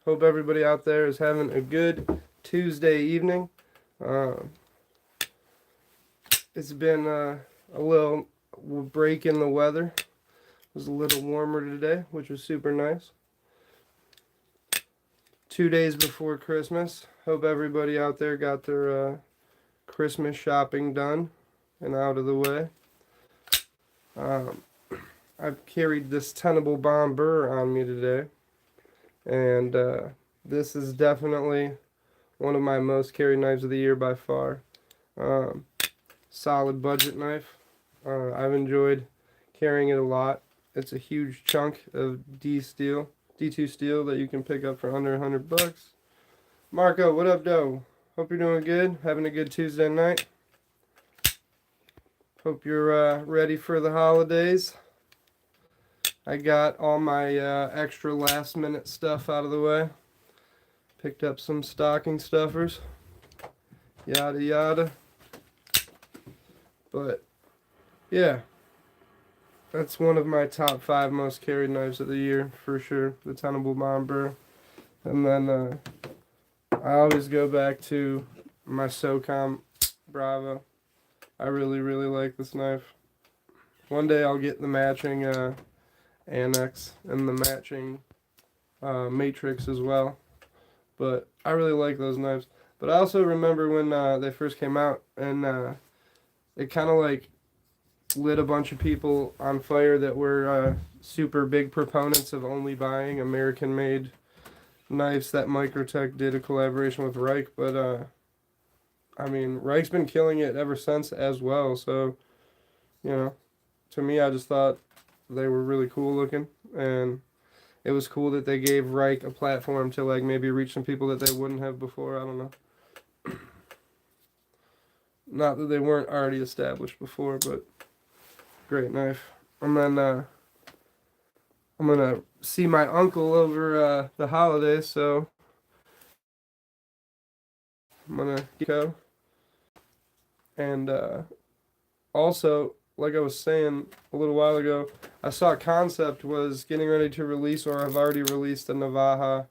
Hope everybody out there is having a good Tuesday evening. Uh, it's been a little break in the weather. It was a little warmer today, which was super nice. 2 days before Christmas. Hope everybody out there got their Christmas shopping done and out of the way. I've carried this Tenable Bomb Burr on me today, and this is definitely one of my most carried knives of the year by far. Solid budget knife. I've enjoyed carrying it a lot. It's a huge chunk of D2 steel that you can pick up for under $100. Marco, what up, doe? Hope you're doing good. Having a good Tuesday night. Hope you're ready for the holidays. I got all my extra last minute stuff out of the way. Picked up some stocking stuffers. Yada yada. But yeah, that's one of my top 5 most carried knives of the year for sure. The Tenable Bomb Burr. And then I always go back to my SOCOM Bravo. I really like this knife. One day I'll get the matching annex and the matching matrix as well. But I really like those knives. But I also remember when they first came out, and it kind of like lit a bunch of people on fire that were super big proponents of only buying American-made knives. That Microtech did a collaboration with Reich, but I mean, Reich's been killing it ever since as well. So, you know, to me, I just thought they were really cool looking, and it was cool that they gave Reich a platform to like maybe reach some people that they wouldn't have before. I don't know. Not that they weren't already established before, but great knife. And then I'm gonna see my uncle over the holidays, so I'm gonna go. And also, like I was saying a little while ago, I saw Concept was getting ready to release, or have already released, a Navaja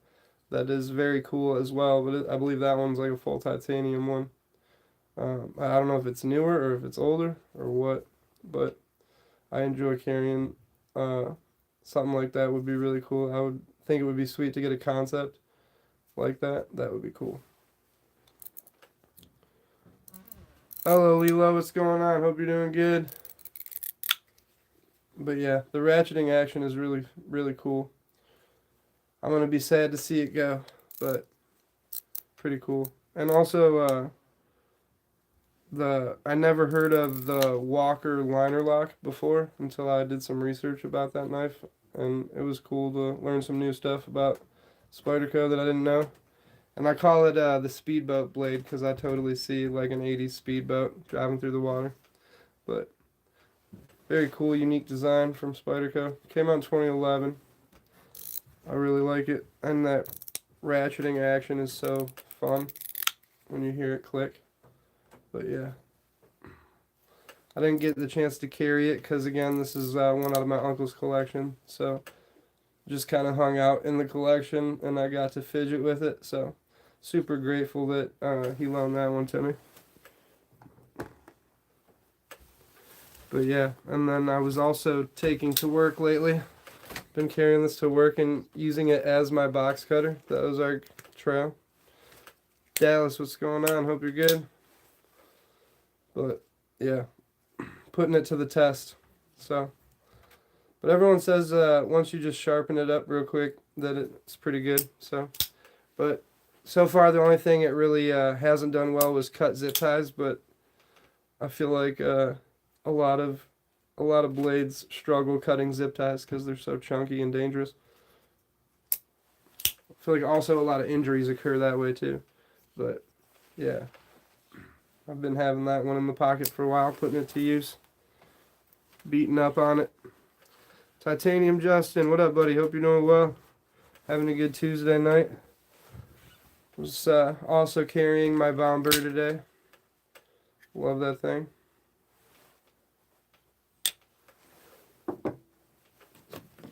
that is very cool as well. But I believe that one's like a full titanium one. I don't know if it's newer or if it's older or what, but I enjoy carrying something like that. Would be really cool. I would think it would be sweet to get a Concept like that. That would be cool. Hello, Lilo. What's going on? Hope you're doing good. But yeah, the ratcheting action is really cool. I'm going to be sad to see it go, but pretty cool. And also, I never heard of the Walker liner lock before until I did some research about that knife, and it was cool to learn some new stuff about Spyderco that I didn't know. And I call it the speedboat blade because I totally see like an 80s speedboat driving through the water. But very cool, unique design from Spyderco. Came out in 2011. I really like it, and that ratcheting action is so fun when you hear it click. But yeah, I didn't get the chance to carry it because again, this is one out of my uncle's collection, so just kind of hung out in the collection, and I got to fidget with it. So super grateful that he loaned that one to me. But yeah, and then I was also taking to work lately. Been carrying this to work and using it as my box cutter, the Ozark Trail. Dallas, what's going on? Hope you're good. But yeah, putting it to the test. So, but everyone says once you just sharpen it up real quick that it's pretty good. So, but so far the only thing it really hasn't done well was cut zip ties. But I feel like a lot of blades struggle cutting zip ties because they're so chunky and dangerous. I feel like also a lot of injuries occur that way too. But yeah, I've been having that one in the pocket for a while, putting it to use, beating up on it. Titanium Justin, what up, buddy? Hope you're doing well. Having a good Tuesday night. Was also carrying my Bomb Burr today. Love that thing.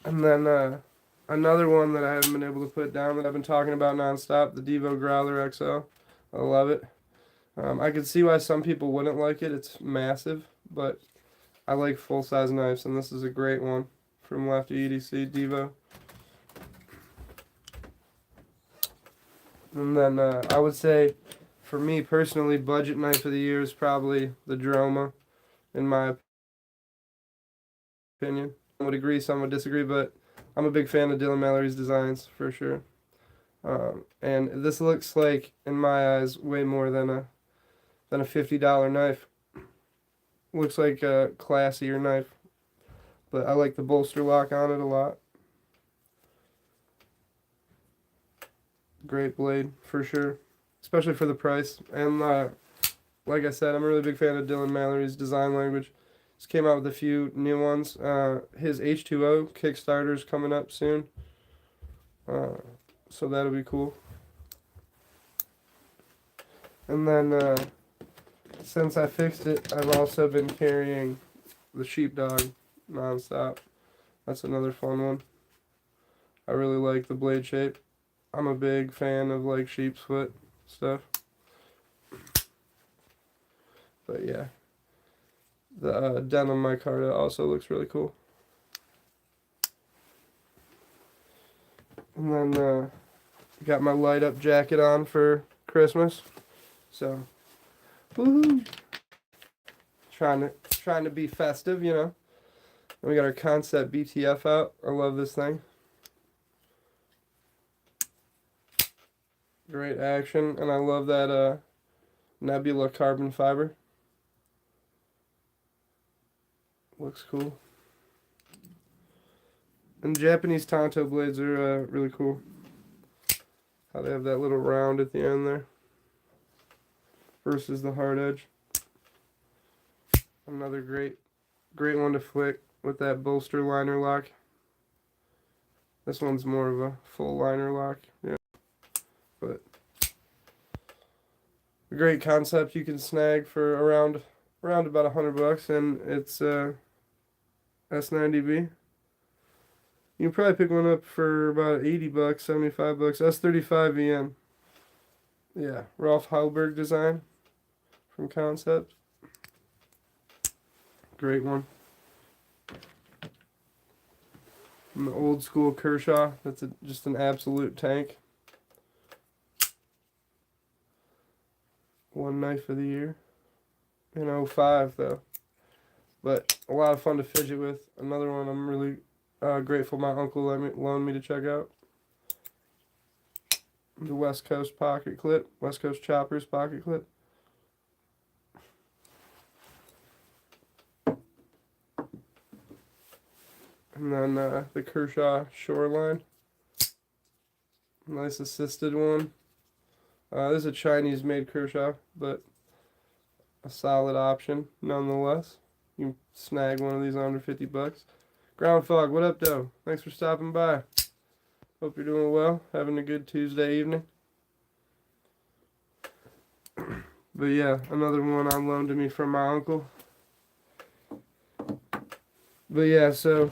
And then another one that I haven't been able to put down that I've been talking about nonstop, the Devo Growler XL. I love it. I can see why some people wouldn't like it. It's massive, but I like full-size knives, and this is a great one from Lefty EDC Devo. And then I would say, for me personally, budget knife of the year is probably the Droma, in my opinion. Some would agree, some would disagree, but I'm a big fan of Dylan Mallory's designs, for sure. And this looks like, in my eyes, way more than a $50 knife. Looks like a classier knife, but I like the bolster lock on it a lot. Great blade, for sure, especially for the price. And like I said, I'm a really big fan of Dylan Mallory's design language. He's came out with a few new ones. His H2O Kickstarter's coming up soon, so that'll be cool. And then since I fixed it, I've also been carrying the Sheepdog nonstop. That's another fun one. I really like the blade shape. I'm a big fan of like sheep's foot stuff. But yeah, the denim micarta also looks really cool. And then got my light up jacket on for Christmas. So, woohoo! Trying to be festive, you know. And we got our Concept BTF out. I love this thing. Great action, and I love that Nebula carbon fiber. Looks cool. And Japanese Tanto blades are really cool. How they have that little round at the end there versus the hard edge. Another great one to flick with that bolster liner lock. This one's more of a full liner lock, yeah. But a great Concept you can snag for around about $100, and it's S90B. You can probably pick one up for about $80, $75. S35 VN. Yeah, Rolf Heilberg design from Concept. Great one. And the old school Kershaw. That's just an absolute tank. One knife of the year. In 05 though. But a lot of fun to fidget with. Another one I'm really grateful my uncle loaned me to check out. The West Coast pocket clip. West Coast Choppers pocket clip. And then the Kershaw Shoreline. Nice assisted one. This is a Chinese made Kershaw, but a solid option nonetheless. You can snag one of these under $50. Ground Fog, what up, though? Thanks for stopping by. Hope you're doing well, having a good Tuesday evening. But yeah, another one on loan to me from my uncle. But yeah, so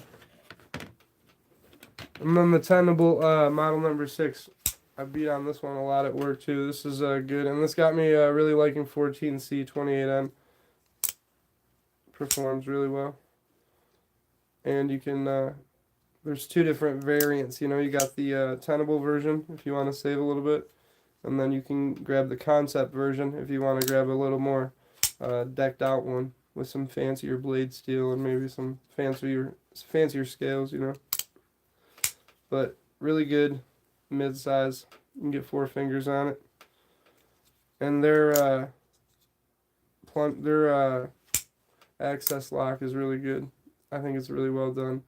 and then the Tenable model number 6. I beat on this one a lot at work too. This is good, and this got me really liking 14C28N. Performs really well. And you can, there's two different variants, you know, you got the Tenable version if you want to save a little bit, and then you can grab the Concept version if you want to grab a little more decked out one with some fancier blade steel and maybe some fancier scales, you know. But really good, mid-size. You can get 4 fingers on it. And their access lock is really good. I think it's really well done.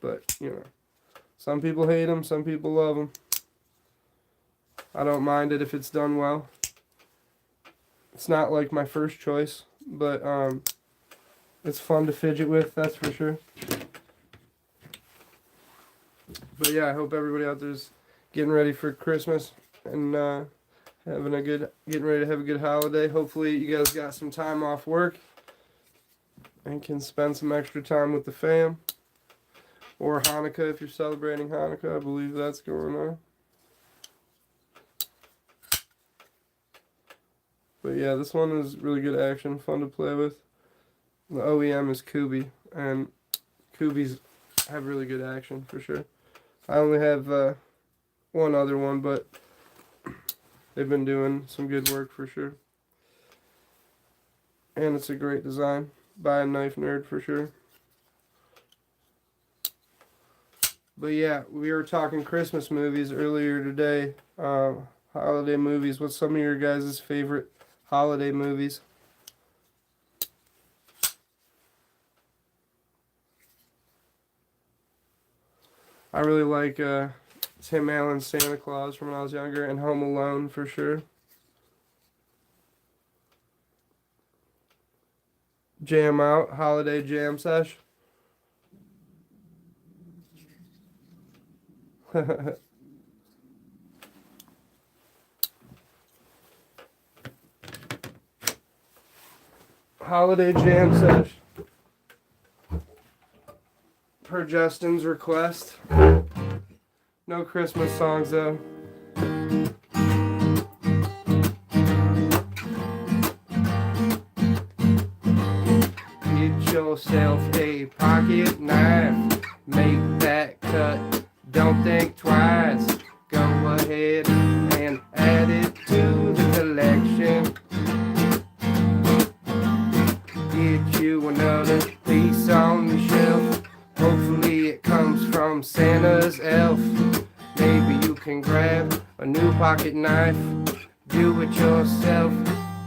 But, you know, some people hate them, some people love them. I don't mind it if it's done well. It's not like my first choice, but it's fun to fidget with, that's for sure. But yeah, I hope everybody out there's getting ready for Christmas and getting ready to have a good holiday. Hopefully you guys got some time off work and can spend some extra time with the fam. Or Hanukkah if you're celebrating Hanukkah. I believe that's going on. But yeah, this one is really good action, fun to play with. The OEM is Kubi, and Kubis have really good action for sure. I only have one other one, but they've been doing some good work for sure. And it's a great design by a knife nerd for sure. But yeah, we were talking Christmas movies earlier today. Holiday movies. What's some of your guys' favorite holiday movies? I really like Tim Allen's Santa Claus from when I was younger, and Home Alone for sure. Jam Out, Holiday Jam Sesh. Holiday Jam Sesh. Per Justin's request. No Christmas songs though. Get yourself a pocket knife. Make that cut. Don't think twice. Go ahead and add it to the collection. Get you another piece on the shelf. Hopefully it comes from Santa's elf. Maybe you can grab a new pocket knife. Do it yourself.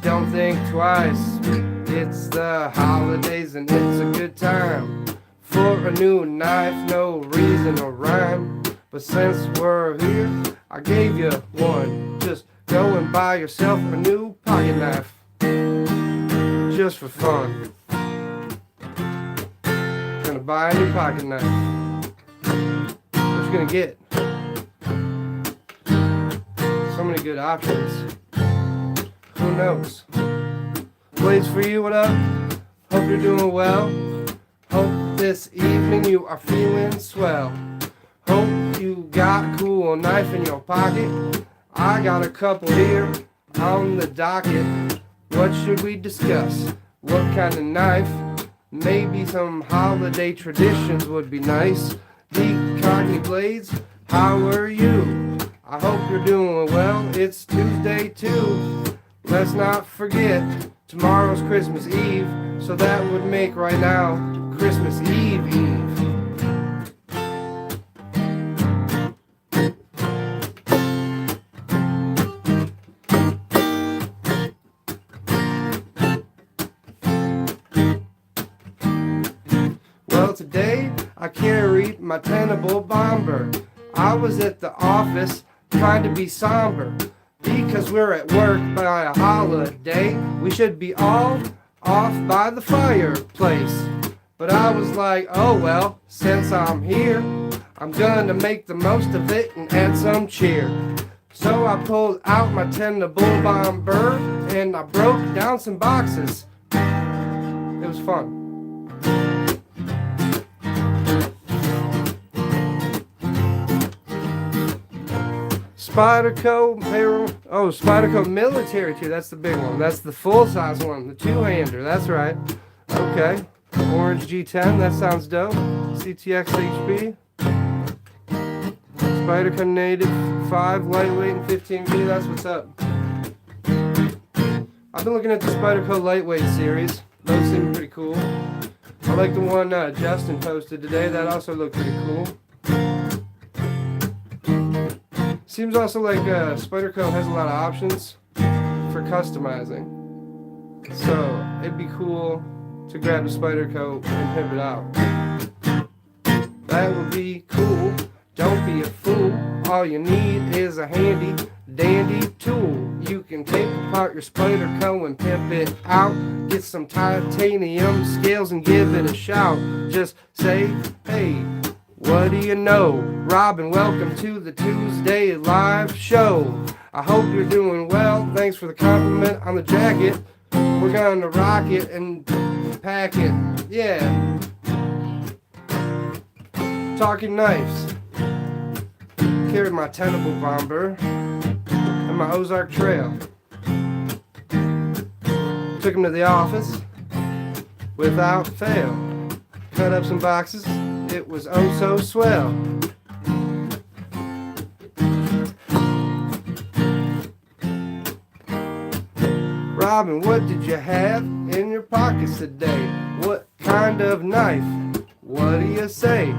Don't think twice. It's the holidays and it's a good time for a new knife. No reason or rhyme. But since we're here, I gave you one. Just go and buy yourself a new pocket knife. Just for fun. Gonna buy a new pocket knife. What you gonna get? So many good options. Who knows? Blades for you, what up? Hope you're doing well. Hope this evening you are feeling swell. Hope you got a cool knife in your pocket. I got a couple here on the docket. What should we discuss? What kind of knife? Maybe some holiday traditions would be nice. Deep Cogni Blades, how are you? I hope you're doing well. It's Tuesday too. Let's not forget, tomorrow's Christmas Eve. So that would make right now Christmas Eve Eve. Today I carried my tenable bomber. I was at the office trying to be somber because we're at work by a holiday. We should be all off by the fireplace. But I was like, oh well, since I'm here, I'm gonna make the most of it and add some cheer. So I pulled out my tenable bomber and I broke down some boxes. It was fun. Spyderco payroll. Oh, Spyderco military too. That's the big one. That's the full size one, the two-hander. That's right. Okay. Orange G10. That sounds dope. CTX HB. Spyderco Native 5 lightweight and 15V. That's what's up. I've been looking at the Spyderco lightweight series. Those seem pretty cool. I like the one Justin posted today. That also looked pretty cool. Seems also like Spyderco has a lot of options for customizing. So it'd be cool to grab a Spyderco and pimp it out. That would be cool. Don't be a fool. All you need is a handy dandy tool. You can take apart your Spyderco and pimp it out. Get some titanium scales and give it a shout. Just say, hey, what do you know? Robin, welcome to the Tuesday live show. I hope you're doing well. Thanks for the compliment on the jacket. We're gonna rock it and pack it. Yeah. Talking knives. Carried my Tenable Bomber and my Ozark Trail. Took him to the office without fail. Cut up some boxes, it was oh so swell. Robin, what did you have in your pockets today? What kind of knife? What do you say?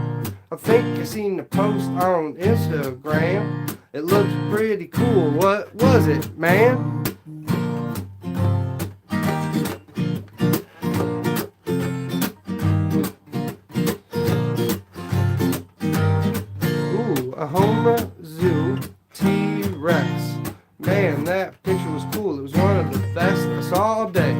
I think I seen the post on Instagram. It looked pretty cool. What was it, man? Ooh, a Homer Zoo T-Rex. Man, that picture was cool. It was one of the best I saw all day.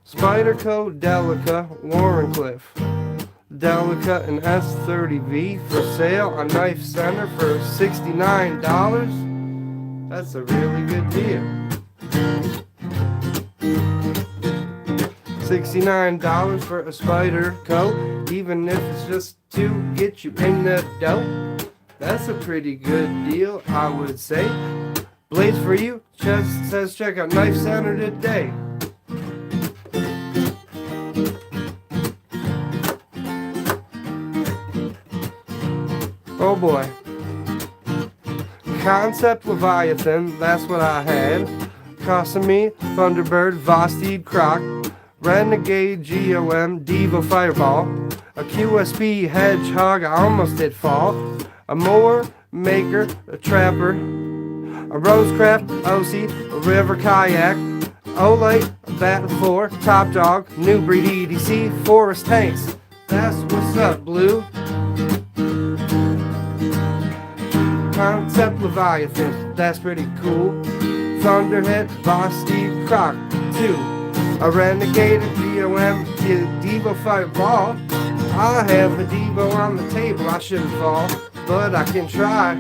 Spyderco Delica Warrenclyffe. Delica and S30V for sale on Knife Center for $69. That's a really good deal. $69 for a Spyderco, even if it's just to get you in the dough. That's a pretty good deal, I would say. Blades for you, just says check out Knife Center today. Oh boy. Concept Leviathan, that's what I had. Costing me Thunderbird, Vosteed Croc, Renegade GOM, Devo Fireball, a QSP Hedgehog, I almost did fall, a mower, maker, a trapper, a Rosecraft OC, a river kayak, Olay, a Bat 4, Top Dog, New Breed EDC, Forest Tanks. That's what's up, Blue. Concept Leviathan, that's pretty cool. Thunderhead, Vosteed Croc 2. A Renegade, a GOM, Devo Fireball. I have a Devo on the table, I shouldn't fall, but I can try.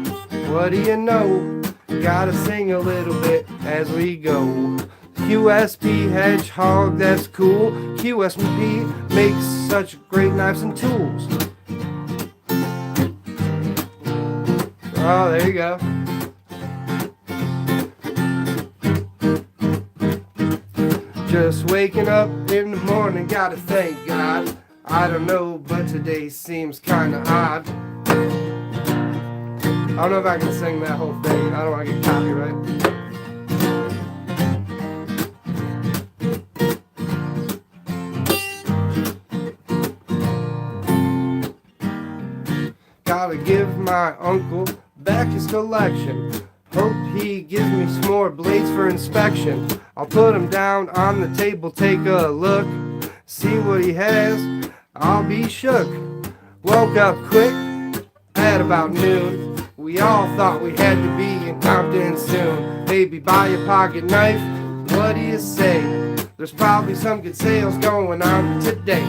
What do you know? Gotta sing a little bit as we go. QSP Hedgehog, that's cool. QSP makes such great knives and tools. Oh, there you go. Just waking up in the morning, gotta thank God. I don't know, but today seems kinda odd. I don't know if I can sing that whole thing. I don't want to get copyright. Gotta give my uncle back his collection. Hope he gives me some more blades for inspection. I'll put them down on the table, take a look, see what he has. I'll be shook. Woke up quick at about noon. We all thought we had to be in Compton soon. Baby, buy a pocket knife. What do you say? There's probably some good sales going on today.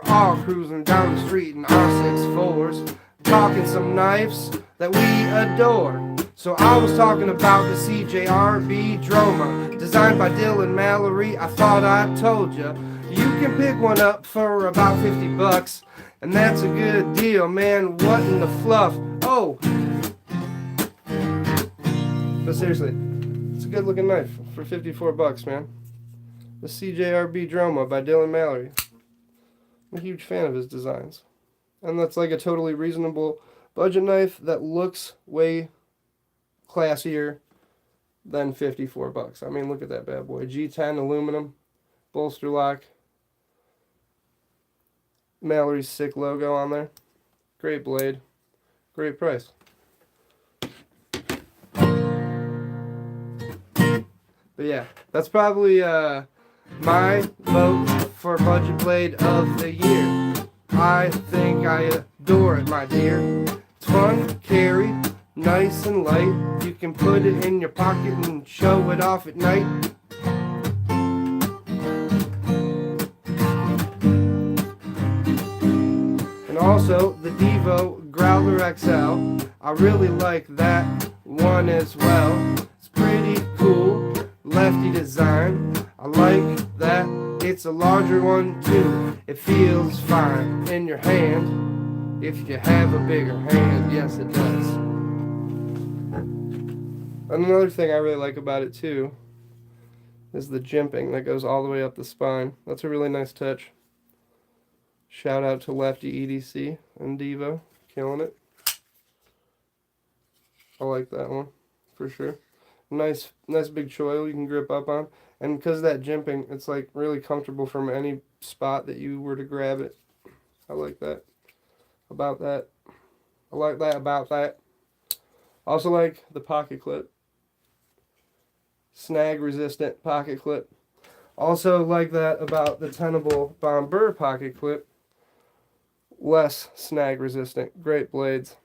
All cruising down the street in R64s, talking some knives that we adore. So I was talking about the CJRB Droma, designed by Dylan Mallory. I thought I told ya, you can pick one up for about 50 bucks, and that's a good deal, man. What in the fluff? Oh, but seriously, it's a good looking knife for 54 bucks, man. The CJRB Droma by Dylan Mallory. I'm a huge fan of his designs. And that's like a totally reasonable budget knife that looks way classier than 54 bucks. I mean, look at that bad boy. G10 aluminum, bolster lock. Mallory's sick logo on there. Great blade. Great price. But yeah, that's probably my vote for budget blade of the year. I think I adore it, my dear. It's fun to carry, nice and light. You can put it in your pocket and show it off at night. Also, the Devo Growler XL. I really like that one as well. It's pretty cool, lefty design. I like that it's a larger one too. It feels fine in your hand if you have a bigger hand. Yes, it does. Another thing I really like about it too is the jimping that goes all the way up the spine. That's a really nice touch. Shout out to Lefty EDC and Devo, killing it. I like that one for sure. Nice big choil you can grip up on, and because of that jimping, it's like really comfortable from any spot that you were to grab it. I like that about that. I like that about that. Also like the pocket clip. Snag resistant pocket clip. Also like that about the Tenable Bomber pocket clip. Less snag resistant. Great blades.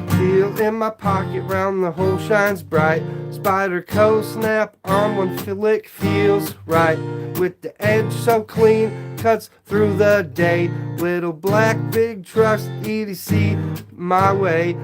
Feel in my pocket round the hole shines bright. Spider Co snap on one flick feels right. With the edge so clean, cuts through the day. Little black big trucks, EDC my way.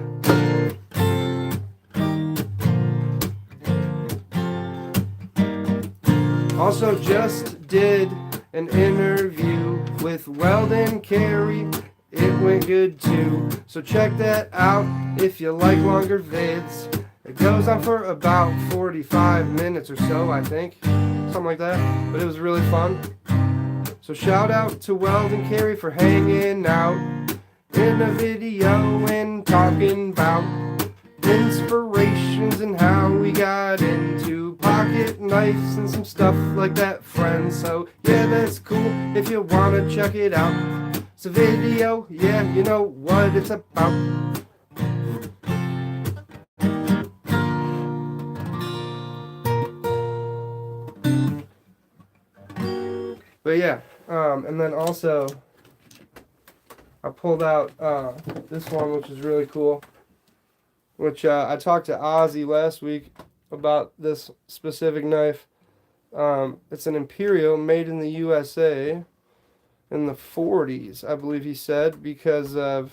Also just did an interview with Weldon Carey. It went good too. So check that out if you like longer vids. It goes on for about 45 minutes or so, I think. Something like that. But it was really fun. So shout out to Weldon Carey for hanging out in a video and talking about inspirations and how we got into pocket knives and some stuff like that, friends. So yeah, that's cool if you wanna check it out. It's a video, yeah, you know what it's about. But yeah, and then also I pulled out this one, which is really cool. Which I talked to Ozzy last week about this specific knife. It's an Imperial made in the USA in the 40s, I believe he said, because of,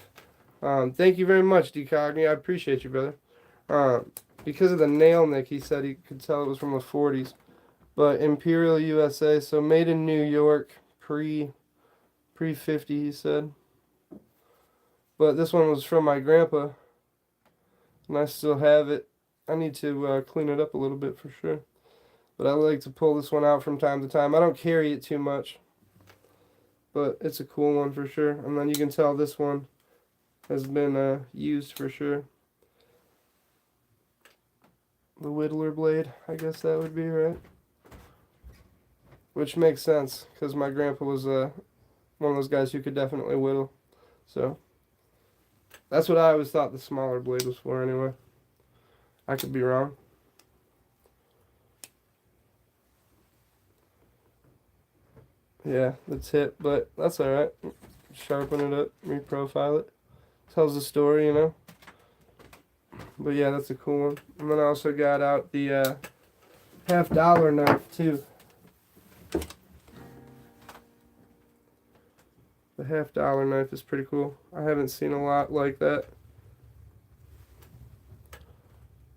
thank you very much, Decogni, I appreciate you, brother. Because of the nail nick, he said he could tell it was from the 40s. But Imperial USA, so made in New York, pre-50, he said. But this one was from my grandpa. And I still have it. I need to clean it up a little bit for sure. But I like to pull this one out from time to time. I don't carry it too much. But it's a cool one for sure. And then you can tell this one has been used for sure. The whittler blade, I guess that would be, right? Which makes sense, because my grandpa was one of those guys who could definitely whittle. So that's what I always thought the smaller blade was for anyway. I could be wrong. Yeah, the tip, but that's alright. Sharpen it up, reprofile it. Tells the story, you know. But yeah, that's a cool one. And then I also got out the $50 knife too. The $50 knife is pretty cool. I haven't seen a lot like that.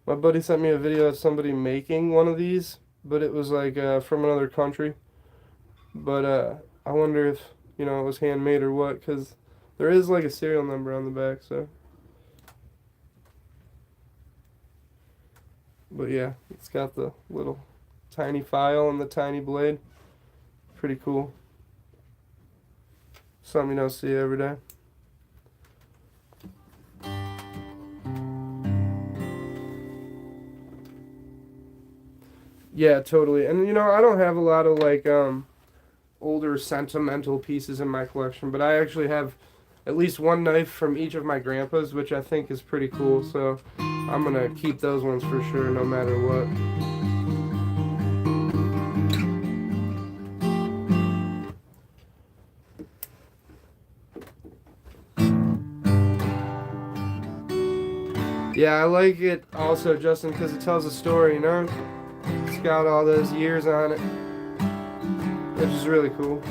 My buddy sent me a video of somebody making one of these, but it was like from another country. But I wonder if, you know, it was handmade or what, because there is like a serial number on the back, so. But yeah, it's got the little tiny file and the tiny blade. Pretty cool. Something you don't see every day. Yeah, totally. And you know, I don't have a lot of like older sentimental pieces in my collection, but I actually have at least one knife from each of my grandpas, which I think is pretty cool. So I'm gonna keep those ones for sure, no matter what. Yeah, I like it also, Justin, because it tells a story, you know? It's got all those years on it, which is really cool.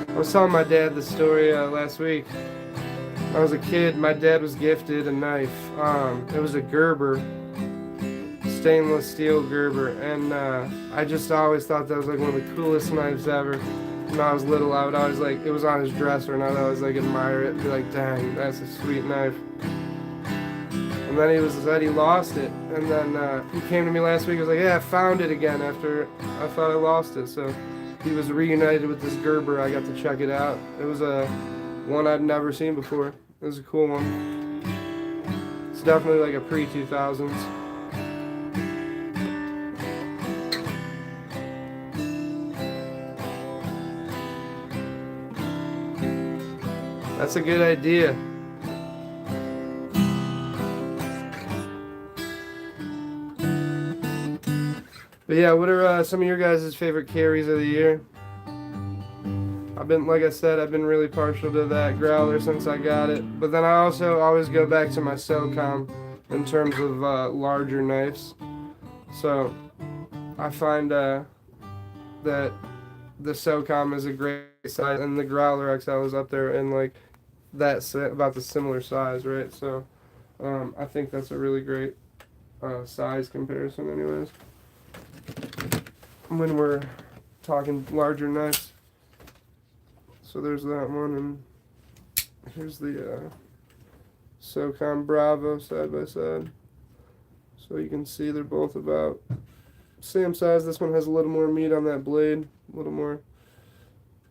I was telling my dad the story last week. When I was a kid, my dad was gifted a knife. It was a Gerber, stainless steel Gerber, and I just always thought that was like one of the coolest knives ever. When I was little, I would always like, it was on his dresser, and I'd always like admire it and be like, dang, that's a sweet knife. And then he said he lost it, and then he came to me last week. He was like, yeah, I found it again after I thought I lost it. So he was reunited with this Gerber. I got to check it out. It was a one I'd never seen before. It was a cool one. It's definitely like a pre-2000s. That's a good idea. But yeah, what are some of your guys' favorite carries of the year? Like I said, I've been really partial to that Growler since I got it. But then I also always go back to my SOCOM in terms of larger knives. So I find that the SOCOM is a great size, and the Growler XL is up there in like about the similar size, right? So I think that's a really great size comparison, anyways, when we're talking larger knives. So there's that one, and here's the SOCOM Bravo side by side. So you can see they're both about same size. This one has a little more meat on that blade, a little more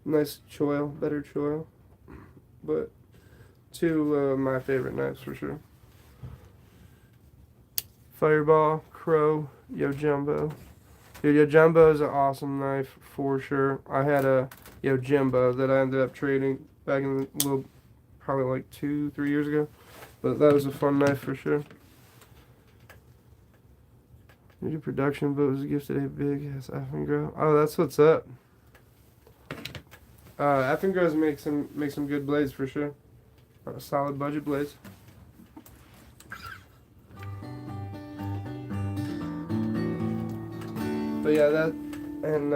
nice choil, better choil. But two of my favorite knives for sure. Fireball, Crow, Yojimbo. Dude, Yojimbo is an awesome knife for sure. I had a Yojimbo that I ended up trading back in probably like 2-3 years ago. But that was a fun knife for sure. New production, but was gifted a big ass Affengrow. Oh, that's what's up. Affengrows make some good blades for sure. Solid budget blades. But yeah, that, and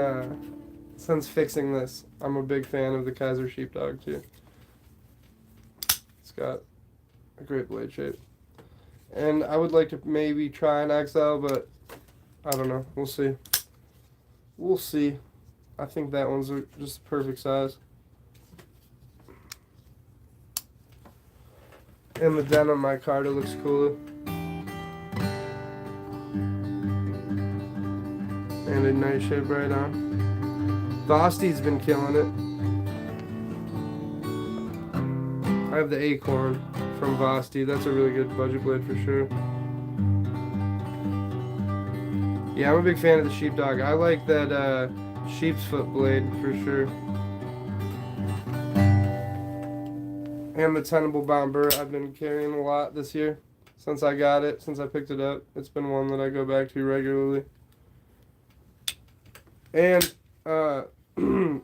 since fixing this, I'm a big fan of the Kaiser Sheepdog too. It's got a great blade shape. And I would like to maybe try an XL, but I don't know. We'll see. We'll see. I think that one's just the perfect size. And the denim micarta looks cooler. And a nice shape right on. Vosti's been killing it. I have the Acorn from Vosti. That's a really good budget blade for sure. Yeah, I'm a big fan of the Sheepdog. I like that sheep's foot blade for sure. And the Tenable Bomber I've been carrying a lot this year. Since I got it, since I picked it up. It's been one that I go back to regularly. And I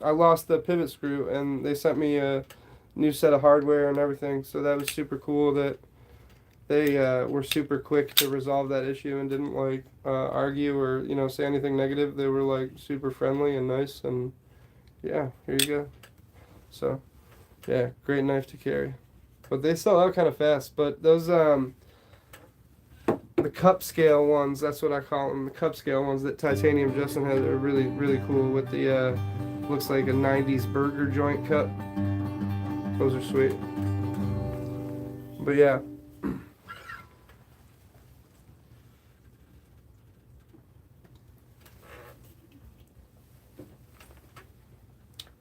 lost the pivot screw, and they sent me a new set of hardware and everything. So that was super cool that they were super quick to resolve that issue and didn't like argue or say anything negative. They were like super friendly and nice, and yeah, here you go. So yeah, great knife to carry. But they sell out kind of fast. But those the cup scale ones, that's what I call them, the cup scale ones that Titanium Justin has, are really, really cool with the looks like a 90s burger joint cup. Those are sweet. But yeah.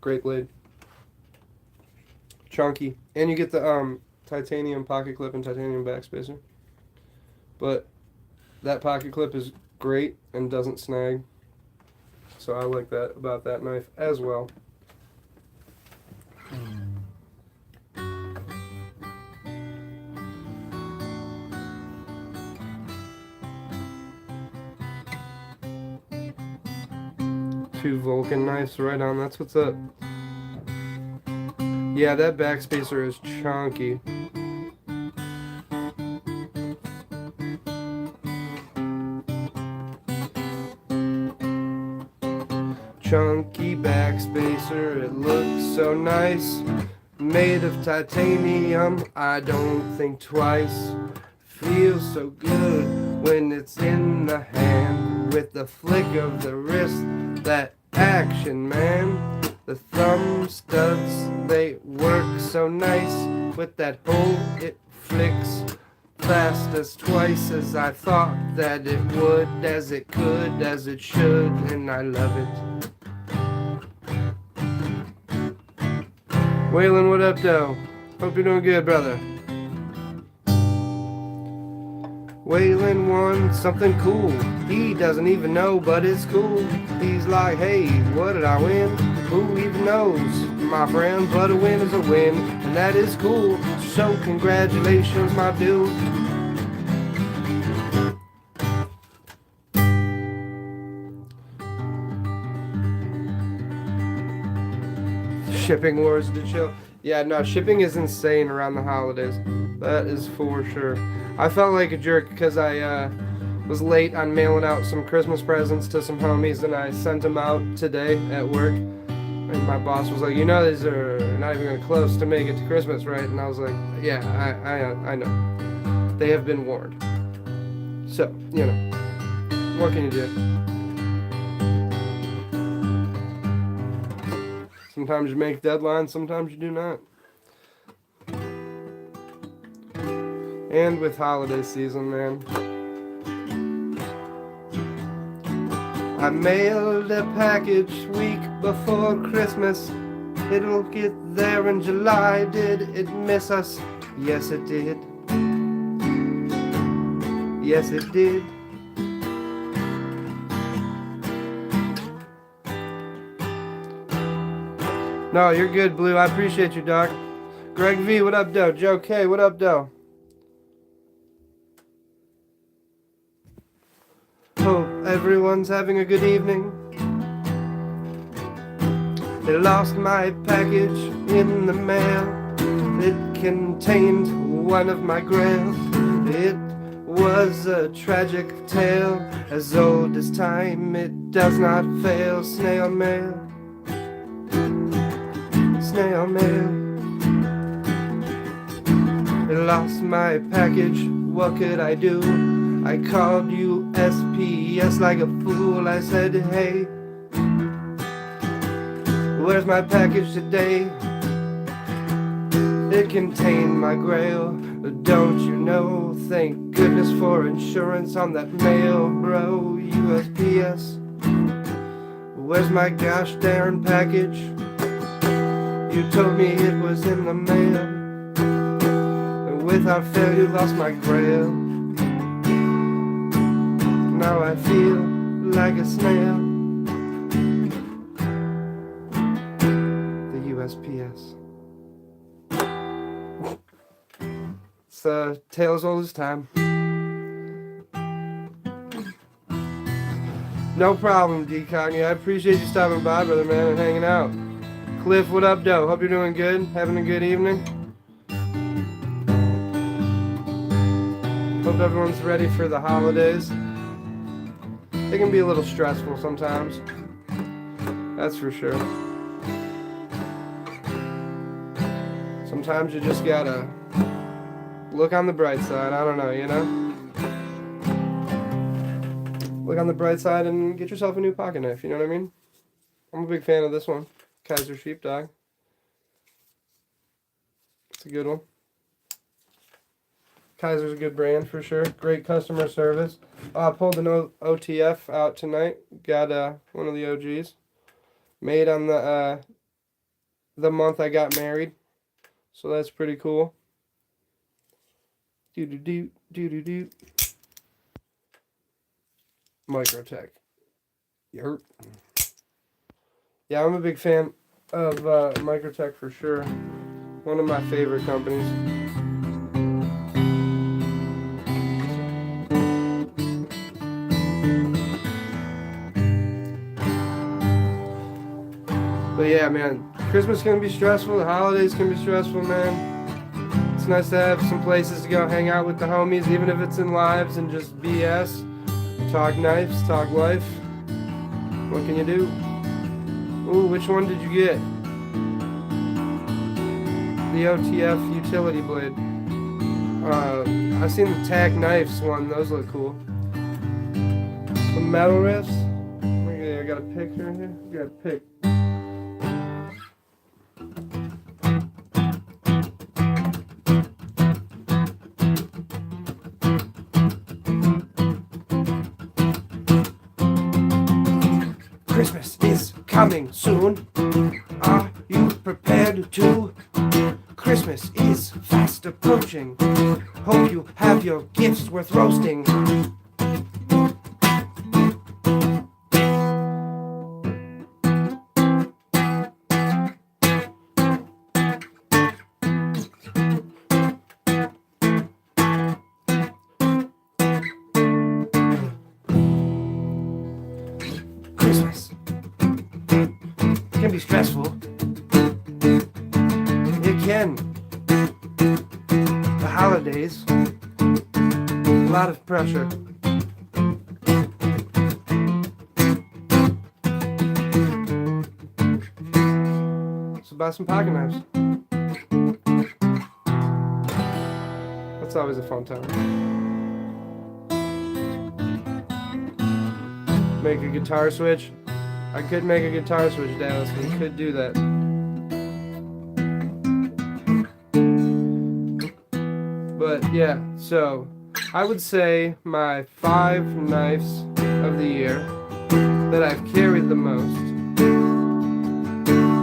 Great blade. Chunky. And you get the titanium pocket clip and titanium backspacer. But that pocket clip is great and doesn't snag. So I like that about that knife as well. 2 Vulcan knives, right on. That's what's up. Yeah, that backspacer is chunky. Chunky backspacer, it looks so nice. Made of titanium, I don't think twice. Feels so good when it's in the hand. With the flick of the wrist, that action, man. The thumb studs, they work so nice. With that hole, it flicks fast as twice as I thought that it would. As it could, as it should, and I love it. Waylon, what up, though? Hope you're doing good, brother. Waylon won something cool. He doesn't even know, but it's cool. He's like, hey, what did I win? Who even knows, my friend? But a win is a win, and that is cool. So congratulations, my dude. Shipping wars to chill. Yeah, no, shipping is insane around the holidays. That is for sure. I felt like a jerk because I was late on mailing out some Christmas presents to some homies, and I sent them out today at work. And my boss was like, you know, these are not even close to make it to Christmas, right? And I was like, yeah, I know. They have been warned. So, you know, what can you do? Sometimes you make deadlines, sometimes you do not. And with holiday season, man. I mailed a package week before Christmas. It'll get there in July. Did it miss us? Yes, it did. Yes, it did. No, you're good, Blue. I appreciate you, Doc. Greg V, what up, doe? Joe K, what up, doe? Hope everyone's having a good evening. They lost my package in the mail. It contained one of my grails. It was a tragic tale, as old as time. It does not fail. Snail mail. Snail mail. I lost my package, what could I do? I called USPS like a fool. I said, hey, where's my package today? It contained my grail, don't you know? Thank goodness for insurance on that mail, bro. USPS, where's my gosh darn package? You told me it was in the mail, and without fail you lost my grail. Now I feel like a snail. The USPS. It's a tale as old as time. No problem, D-Cogny. I appreciate you stopping by, brother man, and hanging out. Cliff, what up, doe? Hope you're doing good. Having a good evening. Hope everyone's ready for the holidays. They can be a little stressful sometimes. That's for sure. Sometimes you just gotta look on the bright side. I don't know, you know? Look on the bright side and get yourself a new pocket knife, you know what I mean? I'm a big fan of this one. Kaiser Sheepdog. It's a good one. Kaiser's a good brand for sure. Great customer service. I pulled an OTF out tonight. Got one of the OGs. Made on the month I got married. So that's pretty cool. Do. Microtech. Yerp. Yeah, I'm a big fan of Microtech for sure. One of my favorite companies. yeah, man, Christmas can be stressful. The holidays can be stressful, man. It's nice to have some places to go hang out with the homies, even if it's in lives and just BS. Talk knives, talk life. What can you do? Ooh, which one did you get? The OTF utility blade. I've seen the tack knives one. Those look cool. The metal riffs. Okay, I got a picture here. I got a pick. Christmas is coming soon. Are you prepared to? Christmas is fast approaching. Hope you have your gifts worth roasting. Christmas can be stressful. It can. The holidays, a lot of pressure. So buy some pocket knives. That's always a fun time. Make a guitar switch. I could make a guitar switch, Dallas. We could do that. But yeah, so I would say my 5 knives of the year that I've carried the most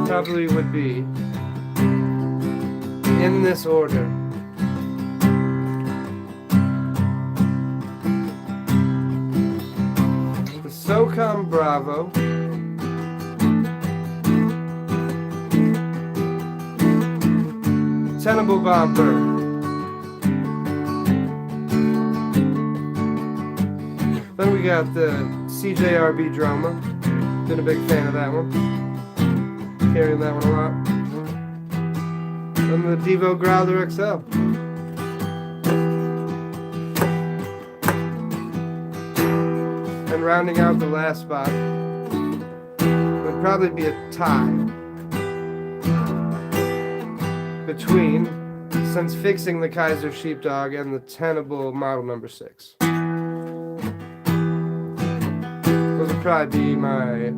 probably would be in this order. The SOCOM Bravo, Tenable Bomber, then we got the CJRB Drama. Been a big fan of that one. Carrying that one a lot. Then the Devo Growler XL. And rounding out the last spot would probably be a tie between, since fixing the Kaiser Sheepdog and the Tenable Model Number 6. Those would probably be my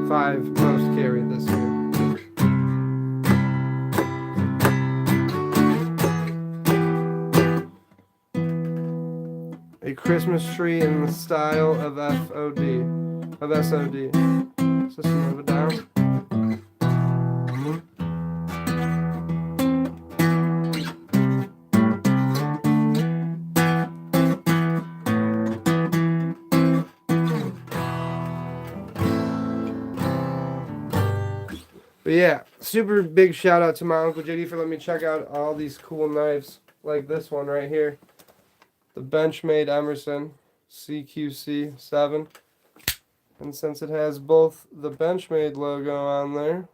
5 most carried this year. A Christmas tree in the style of SOD. System of a Down. But yeah, super big shout out to my Uncle JD for letting me check out all these cool knives, like this one right here. The Benchmade Emerson CQC7. And since it has both the Benchmade logo on there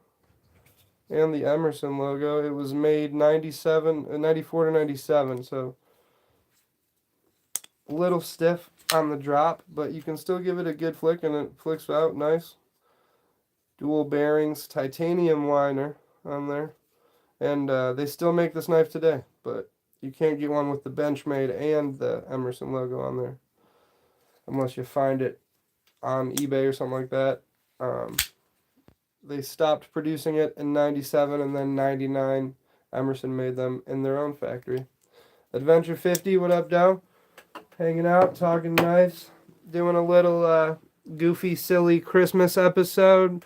and the Emerson logo, it was made 94 to 97, so a little stiff on the drop, but you can still give it a good flick and it flicks out nice. Dual bearings, titanium liner on there, and they still make this knife today, but you can't get one with the Benchmade and the Emerson logo on there unless you find it on eBay or something like that. They stopped producing it in 97, and then 99 Emerson made them in their own factory. Adventure 50, what up, Dow? Hanging out, talking knives, doing a little goofy, silly Christmas episode.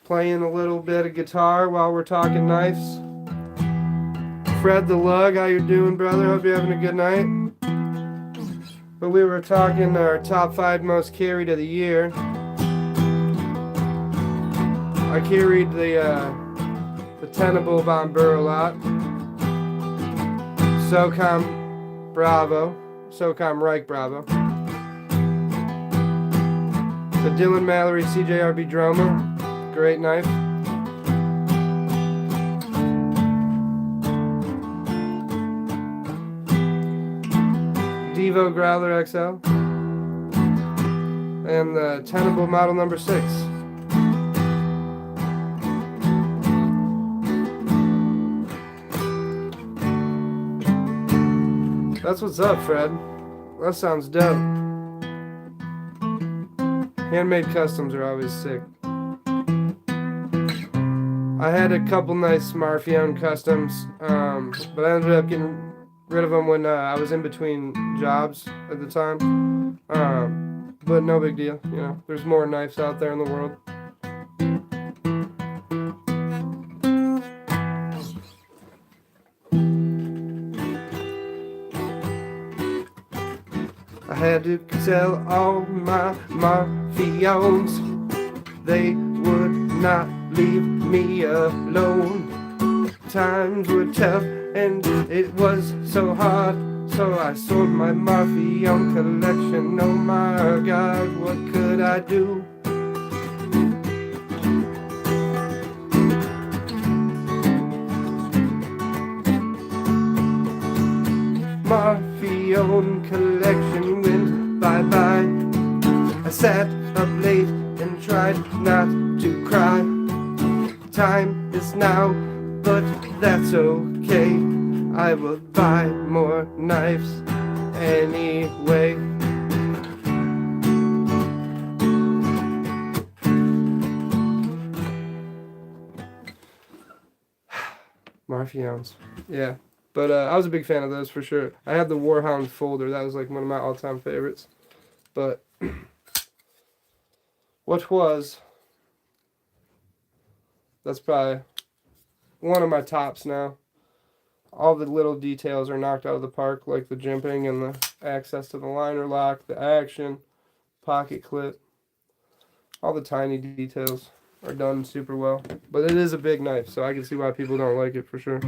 Playing a little bit of guitar while we're talking knives. Fred the Lug, how you doing, brother? Hope you're having a good night. But we were talking our top 5 most carried of the year. I carried the Tenable Bomber a lot. SOCOM Bravo. SOCOM Reich Bravo. The Dylan Mallory CJRB Droma. Great knife. Evo Growler XL, and the Tenable model number 6. That's what's up, Fred. That sounds dope. Handmade customs are always sick. I had a couple nice Marfion customs, but I ended up getting rid of them when I was in between jobs at the time. But no big deal, you know. There's more knives out there in the world. I had to sell all my Marfions. They would not leave me alone. Times were tough and it was so hard, so I sold my Marfion collection. Oh my God, what could I do? Marfion collection went bye-bye. I sat up late and tried not to cry. Time is now, but that's okay. I will buy more knives anyway. Marfions, yeah. But I was a big fan of those for sure. I had the Warhound folder. That was like one of my all-time favorites. But that's probably one of my tops now. All the little details are knocked out of the park, like the jimping and the access to the liner lock, the action, pocket clip. All the tiny details are done super well. But it is a big knife, so I can see why people don't like it for sure.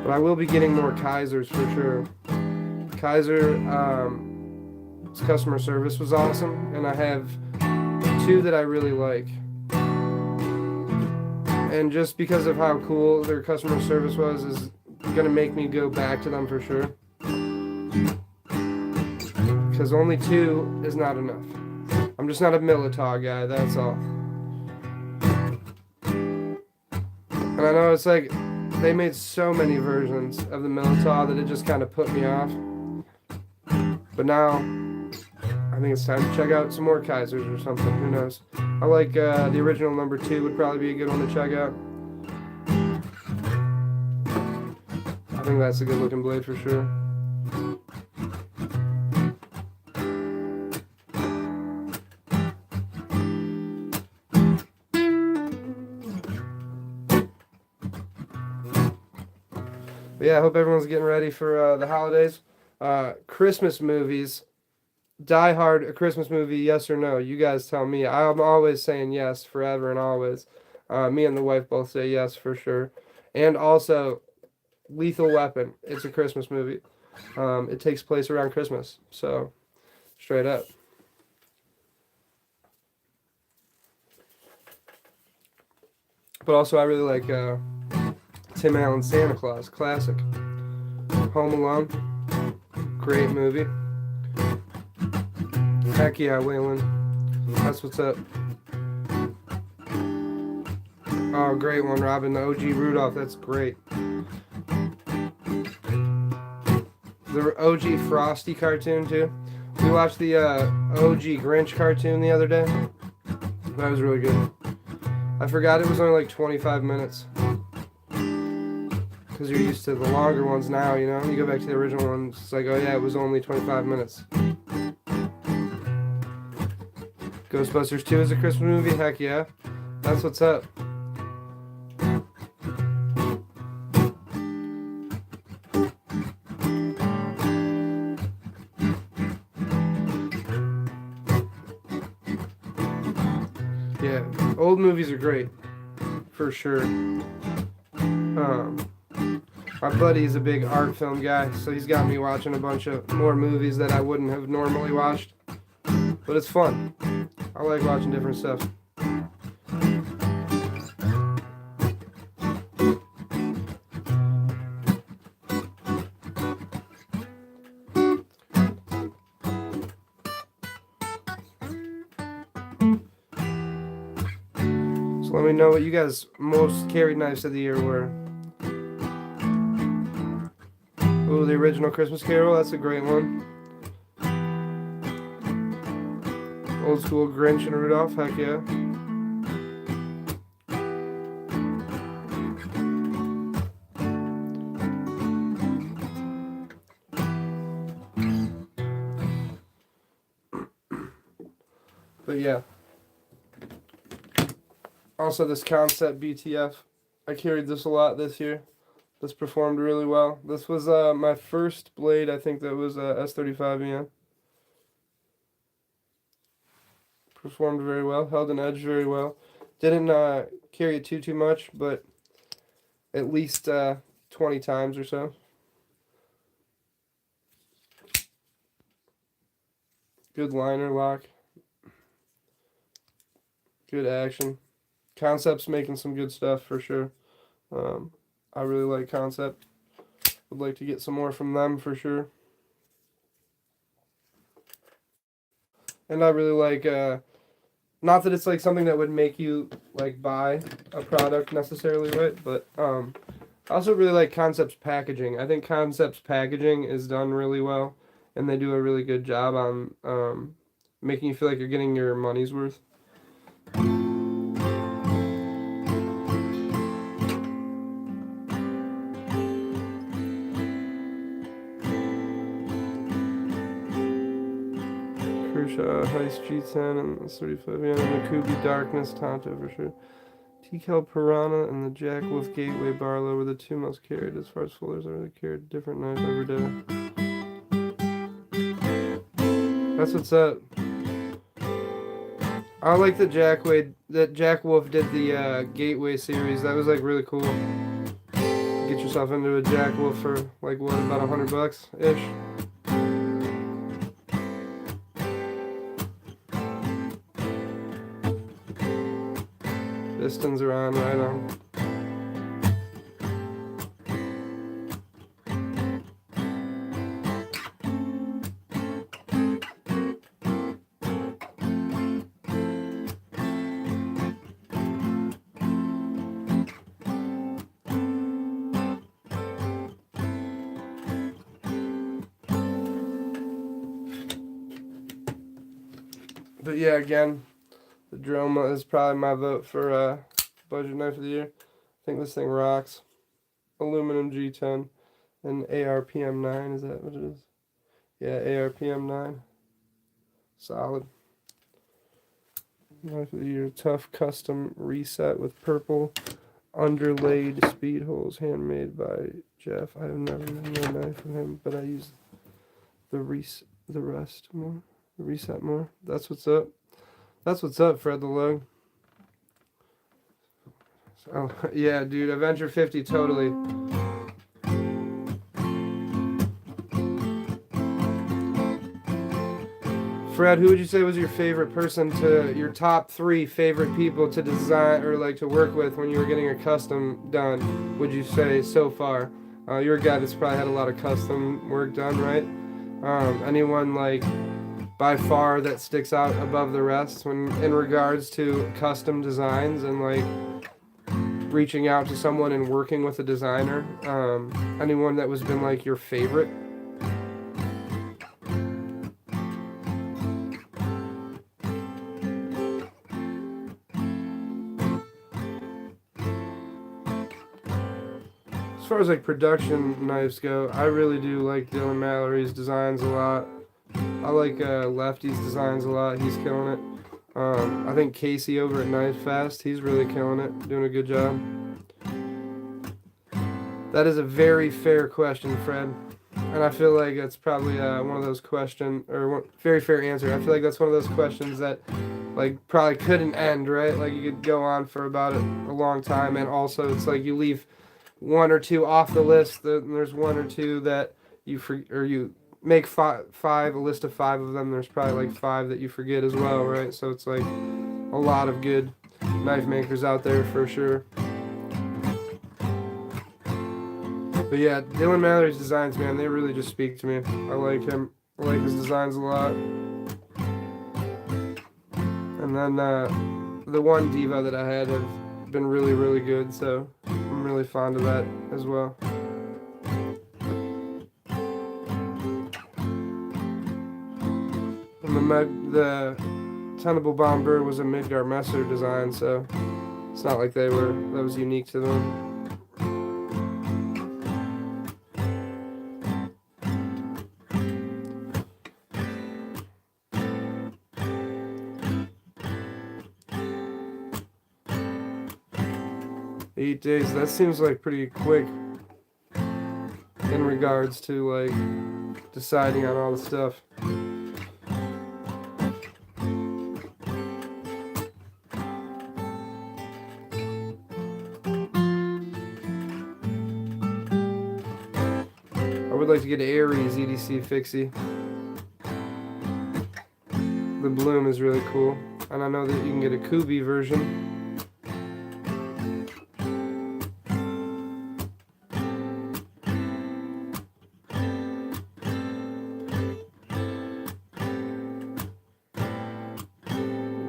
But I will be getting more Kaisers for sure. Kaiser, his customer service was awesome, and I have 2 that I really like. And just because of how cool their customer service was is gonna make me go back to them for sure. Because only 2 is not enough. I'm just not a Militaw guy, that's all. And I know it's like, they made so many versions of the Militaw that it just kind of put me off. But now, I think it's time to check out some more Kaisers or something. Who knows? I like the original number 2 would probably be a good one to check out. I think that's a good looking blade for sure. But yeah, I hope everyone's getting ready for the holidays. Christmas movies. Die Hard, a Christmas movie, yes or no? You guys tell me. I'm always saying yes, forever and always. Me and the wife both say yes for sure. And also, Lethal Weapon. It's a Christmas movie. It takes place around Christmas. So, straight up. But also, I really like Tim Allen's Santa Claus, classic. Home Alone, great movie. Heck yeah, Waylon. That's what's up. Oh, great one, Robin. The OG Rudolph, that's great. The OG Frosty cartoon, too. We watched the OG Grinch cartoon the other day. That was really good. I forgot it was only like 25 minutes. Because you're used to the longer ones now, you know? You go back to the original ones, it's like, oh yeah, it was only 25 minutes. Ghostbusters 2 is a Christmas movie? Heck yeah. That's what's up. Yeah, old movies are great. For sure. My buddy's a big art film guy, so he's got me watching a bunch of more movies that I wouldn't have normally watched. But it's fun. I like watching different stuff. So let me know what you guys' most carried knives of the year were. Ooh, the original Christmas Carol, that's a great one. Old school Grinch and Rudolph, heck yeah. But yeah. Also this Concept BTF. I carried this a lot this year. This performed really well. This was my first blade, I think that was S35 EN. Performed very well, held an edge very well. Didn't carry it too much, but at least 20 times or so. Good liner lock. Good action. Concept's making some good stuff for sure. I really like Concept. Would like to get some more from them for sure. And I really like, not that it's like something that would make you like buy a product necessarily, right? But I also really like Concept's packaging. I think Concept's packaging is done really well, and they do a really good job on making you feel like you're getting your money's worth. Heist G10 and the 35 and the Kubi Darkness Tonto for sure. TCal Piranha and the Jack Wolf Gateway Barlow were the two most carried. As far as fullers, I really carried different knives every day. That's what's up. I like that Jack Wolf did the Gateway series. That was like really cool. Get yourself into a Jack Wolf for like what, about $100 ish. Pistons are on, right on. But yeah, again, the Droma is probably my vote for budget knife of the year. I think this thing rocks. Aluminum G10 and ARPM9, is that what it is? Yeah, ARPM9. Solid. Knife of the year, tough custom reset with purple underlaid speed holes, handmade by Jeff. I have never known a knife from him, but I use the reset more. That's what's up. That's what's up, Fred the Lug. Oh, yeah, dude, Adventure 50, totally. Fred, who would you say was your favorite person your top 3 favorite people to design or like to work with when you were getting a custom done, would you say so far? You're a guy that's probably had a lot of custom work done, right? Anyone like by far that sticks out above the rest when in regards to custom designs and like reaching out to someone and working with a designer? Anyone that was been like your favorite? As far as like production knives go, I really do like Dylan Mallory's designs a lot. I like Lefty's designs a lot. He's killing it. I think Casey over at Knife Fast, he's really killing it, doing a good job. That is a very fair question, Fred. And I feel like that's probably one of those very fair answer. I feel like that's one of those questions that like probably couldn't end, right? Like you could go on for about a long time, and also it's like you leave one or two off the list, then there's one or two that you make five, a list of 5 of them, there's probably like 5 that you forget as well, right? So it's like a lot of good knife makers out there for sure. But yeah, Dylan Mallory's designs, man, they really just speak to me. I like him. I like his designs a lot. And then the one Diva that I had of been really, really good, so I'm really fond of that as well. And the Tenable Bomber was a Midgard Messer design, so it's not like that was unique to them. Eight days, that seems like pretty quick in regards to like deciding on all the stuff. I would like to get an Aries EDC Fixie. The bloom is really cool, and I know that you can get a Kubi version.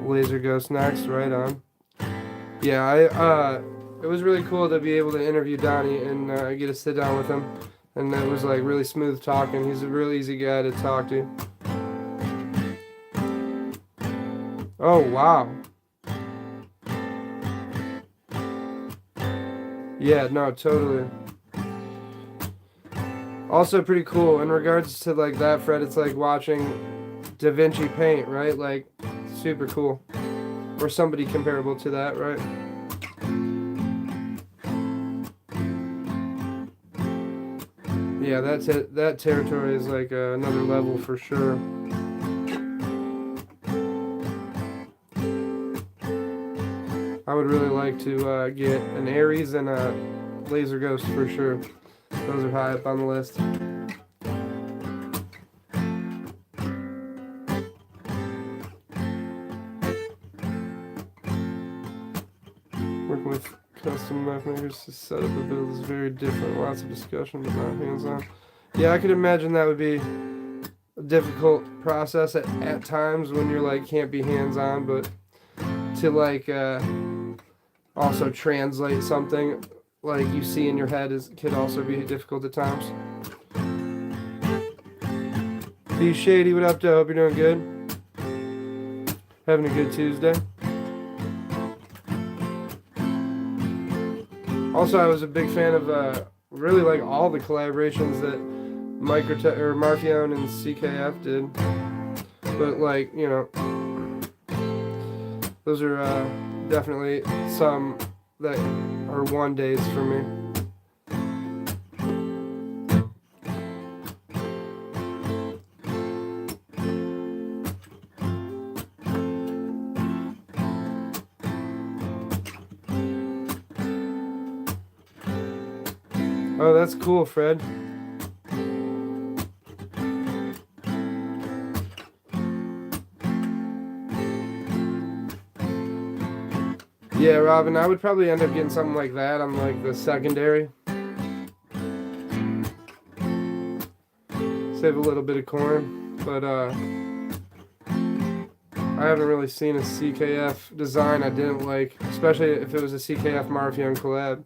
Laser Ghost next, right on. Yeah, it was really cool to be able to interview Donnie and get to sit down with him, and it was like really smooth talking. He's a really easy guy to talk to. Oh wow. Yeah, no, totally. Also pretty cool in regards to like that, Fred. It's like watching Da Vinci paint, right? Like super cool, or somebody comparable to that, right? Yeah, that's it. That territory is like another level for sure. I would really like to get an Aries and a Laser Ghost for sure. Those are high up on the list. Working with custom knife makers to set up a build is very different. Lots of discussion, but not hands-on. Yeah, I could imagine that would be a difficult process at times when you're like can't be hands-on, but to like also translate something like you see in your head could also be difficult at times. Be Shady, what up, Joe? Hope you're doing good. Having a good Tuesday. Also, I was a big fan of really like all the collaborations that Marfione and CKF did. But like, you know, those are definitely some that are one days for me. Oh, that's cool, Fred. Yeah, Robin, I would probably end up getting something like that on like the secondary. Save a little bit of corn, but I haven't really seen a CKF design I didn't like, especially if it was a CKF Marfione collab.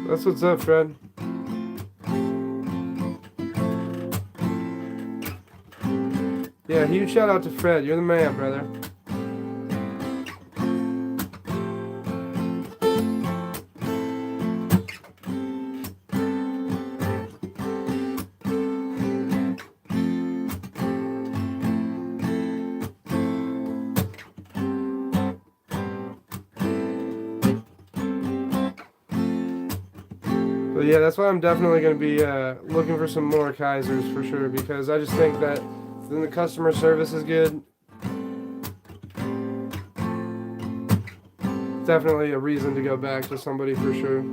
That's what's up, Fred. Yeah, huge shout out to Fred. You're the man, brother. But yeah, that's why I'm definitely going to be looking for some more Kaisers for sure, because I just think that then the customer service is good. Definitely a reason to go back to somebody for sure.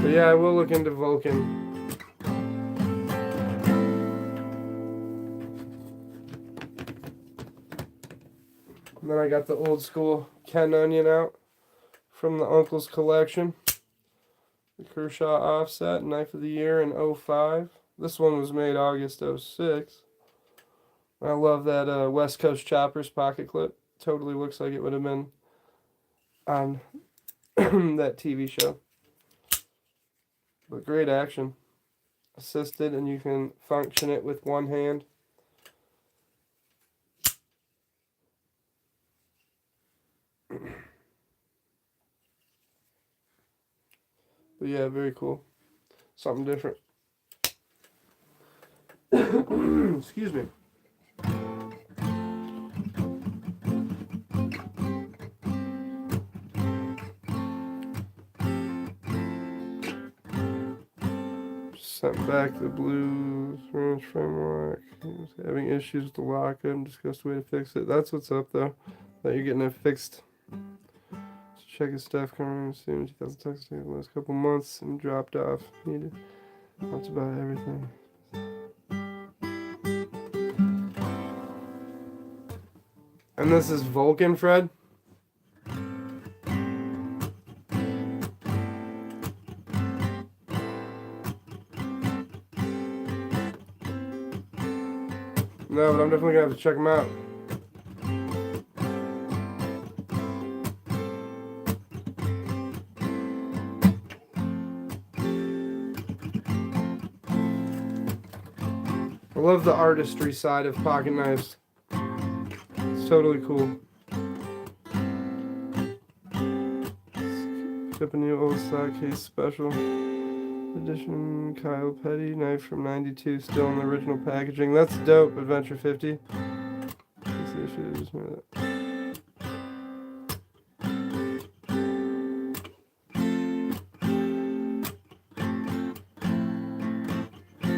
But yeah, I will look into Vulcan. And then I got the old school Ken Onion out from the Uncle's collection. The Kershaw Offset, Knife of the Year in 05. This one was made August 06. I love that West Coast Choppers pocket clip. Totally looks like it would have been on that TV show. But great action. Assisted, and you can function it with one hand. But yeah, very cool. Something different. Excuse me. Sent back the Blues range framework. He's having issues with the lockup and discussed the way to fix it. That's what's up, though. That you're getting it fixed. Check his stuff coming soon. 2000 texts the last couple months and dropped off. Needed. That's about everything. And this is Vulcan, Fred? No, but I'm definitely gonna have to check them out. I love the artistry side of pocket knives. It's totally cool. Shipping you old stock case special edition Kyle Petty knife from '92, still in the original packaging. That's dope. Adventure 50.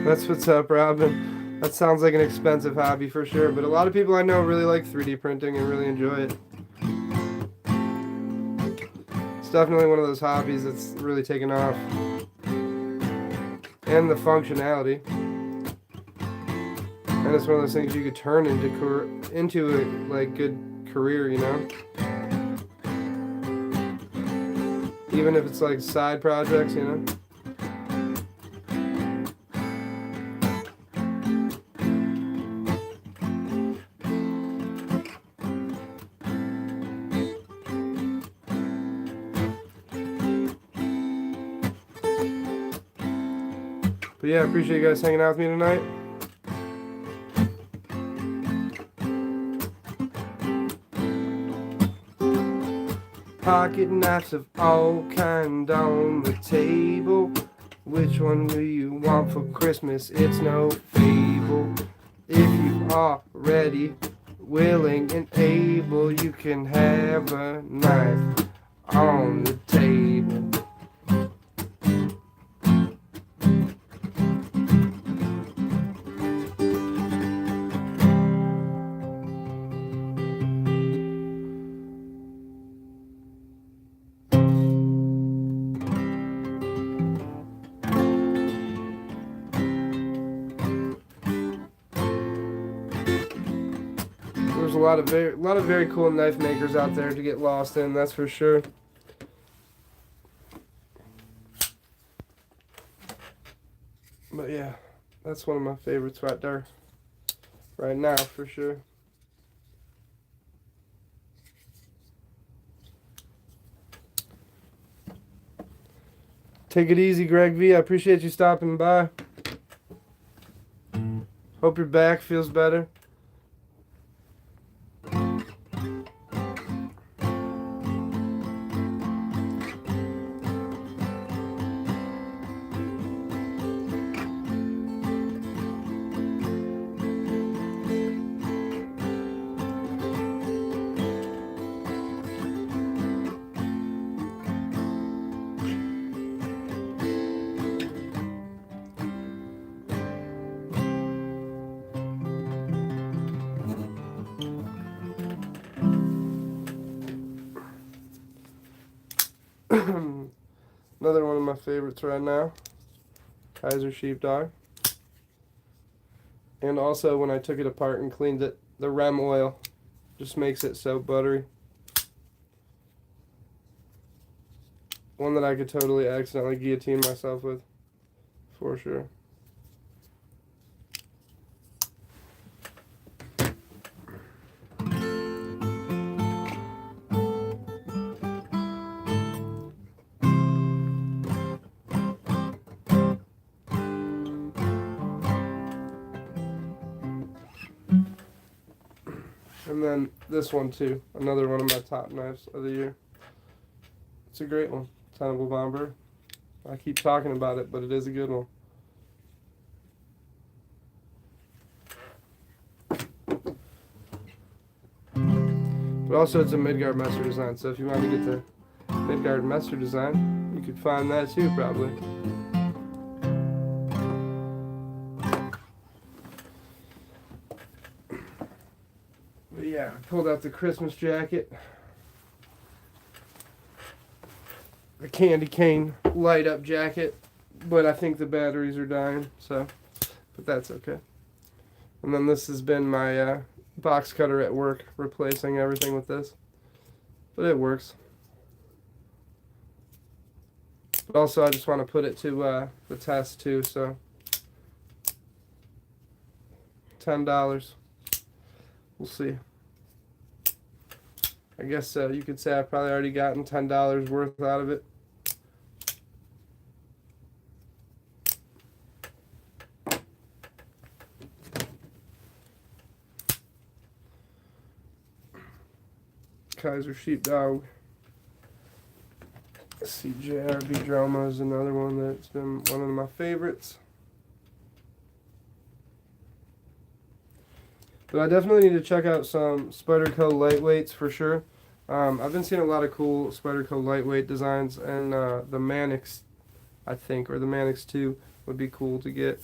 That's what's up, Robin. That sounds like an expensive hobby for sure, but a lot of people I know really like 3D printing and really enjoy it. It's definitely one of those hobbies that's really taken off. And the functionality. And it's one of those things you could turn into a like good career, you know? Even if it's like side projects, you know? But yeah, I appreciate you guys hanging out with me tonight. Pocket knives of all kind on the table. Which one do you want for Christmas? It's no fable. If you are ready, willing, and able, you can have a knife on the table. There's a lot of very cool knife makers out there to get lost in, that's for sure. But yeah, that's one of my favorites right there. Right now, for sure. Take it easy, Greg V. I appreciate you stopping by. Hope your back feels better. Another one of my favorites right now, Kaiser Sheepdog. And also when I took it apart and cleaned it, the rem oil just makes it so buttery. One that I could totally accidentally guillotine myself with, for sure. And then this one too, another one of my top knives of the year. It's a great one, Tenable Bomber. I keep talking about it, but it is a good one. But also it's a Midgard Messer design, so if you want to get the Midgard Messer design, you could find that too probably. But yeah, I pulled out the Christmas jacket. The candy cane light up jacket, but I think the batteries are dying, so, but that's okay. And then this has been my box cutter at work, replacing everything with this, but it works. But also I just want to put it to the test too, so $10. We'll see. I guess you could say I've probably already gotten $10 worth out of it. Kaiser Sheepdog. CJRB Drama is another one that's been one of my favorites. But I definitely need to check out some Spyderco lightweights for sure. I've been seeing a lot of cool Spyderco lightweight designs, and the Manix, I think, or the Manix 2 would be cool to get.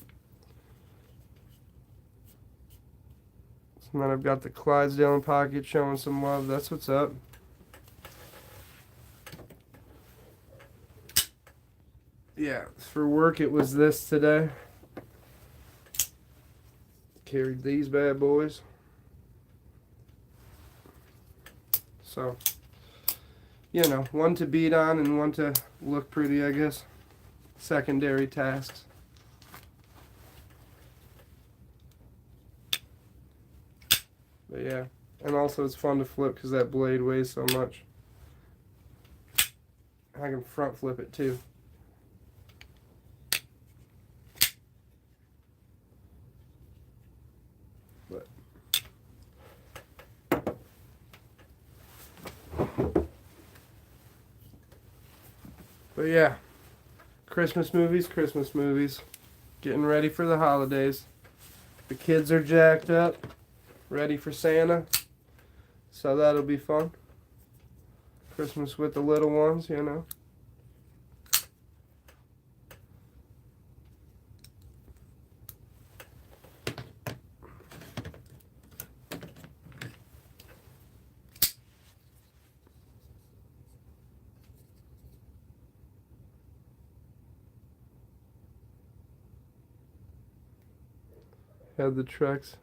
And then I've got the Clydesdale in pocket showing some love. That's what's up. Yeah, for work it was this today. Carried these bad boys. So, you know, one to beat on and one to look pretty, I guess. Secondary tasks. But yeah, and also it's fun to flip because that blade weighs so much. I can front flip it too. But yeah, Christmas movies. Getting ready for the holidays. The kids are jacked up, ready for Santa. So that'll be fun. Christmas with the little ones, you know. Had the trucks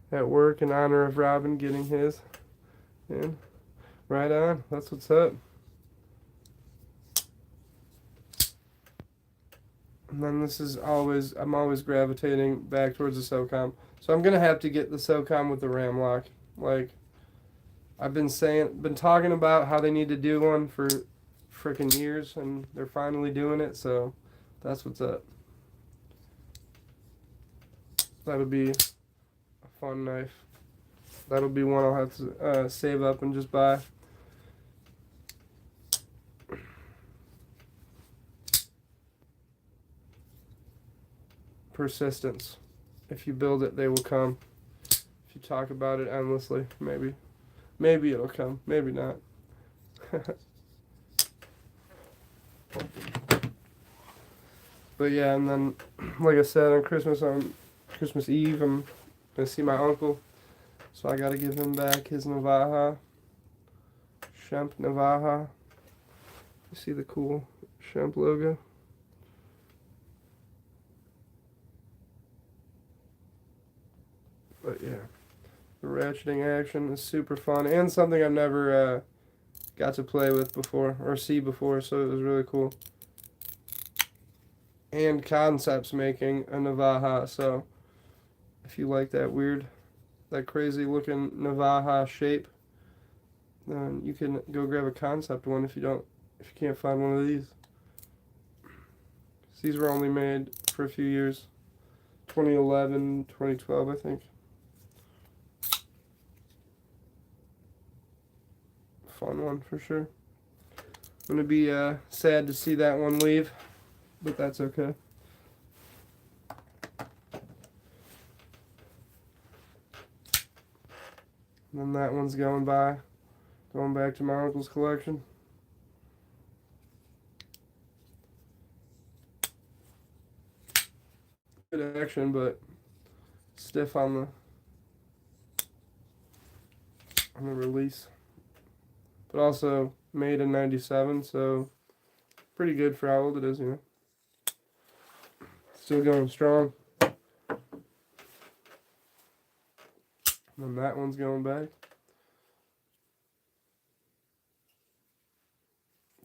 at work in honor of Robin getting his in. Right on. That's what's up. And then this is always, I'm always gravitating back towards the SOCOM. So I'm going to have to get the SOCOM with the ram lock. Like, I've been talking about how they need to do one for freaking years, and they're finally doing it, so that's what's up. That'll be a fun knife. That'll be one I'll have to save up and just buy. Persistence. If you build it, they will come. If you talk about it endlessly, maybe it'll come. Maybe not. But yeah, and then, like I said, on Christmas Eve, I'm gonna see my uncle, so I gotta give him back his Navaja, Shemp Navaja. You see the cool Shemp logo. But yeah, the ratcheting action is super fun and something I've never got to play with before or see before, so it was really cool. And Concepts making a Navaja, so if you like that weird, that crazy looking Navaja shape, then you can go grab a Concept one if you can't find one of these. These were only made for a few years, 2011, 2012, I think. Fun one for sure. I'm gonna be sad to see that one leave, but that's okay. And then that one's going back to my uncle's collection. Good action, but stiff on the release. But also made in '97, so pretty good for how old it is, you know. Still going strong. And then that one's going back.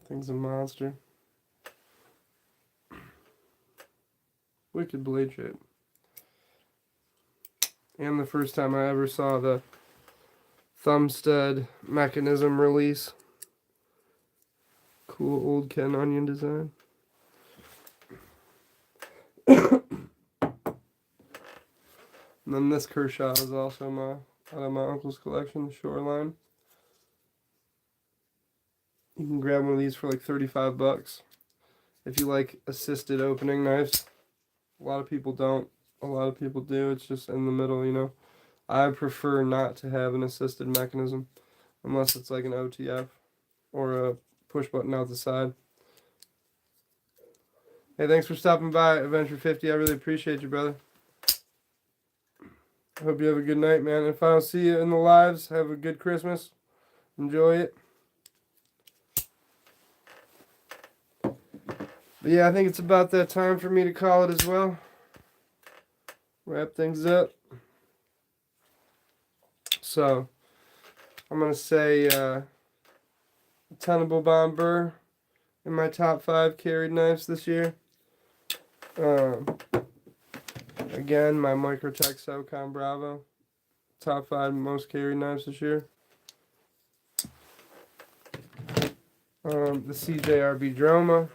Thing's a monster. Wicked blade shape. And the first time I ever saw the thumb stud mechanism release. Cool old Ken Onion design. And then this Kershaw is also out of my uncle's collection, the Shoreline. You can grab one of these for like 35 bucks. If you like assisted opening knives. A lot of people don't. A lot of people do. It's just in the middle, you know. I prefer not to have an assisted mechanism unless it's like an OTF or a push button out the side. Hey, thanks for stopping by, Adventure 50. I really appreciate you, brother. I hope you have a good night, man. If I don't see you in the lives, have a good Christmas. Enjoy it. But yeah, I think it's about that time for me to call it as well. Wrap things up. So, I'm going to say Tenable Bomb Burr in my top 5 carried knives this year. Again, my Microtech SoCon Bravo. Top 5 most carried knives this year. The CJRB Droma.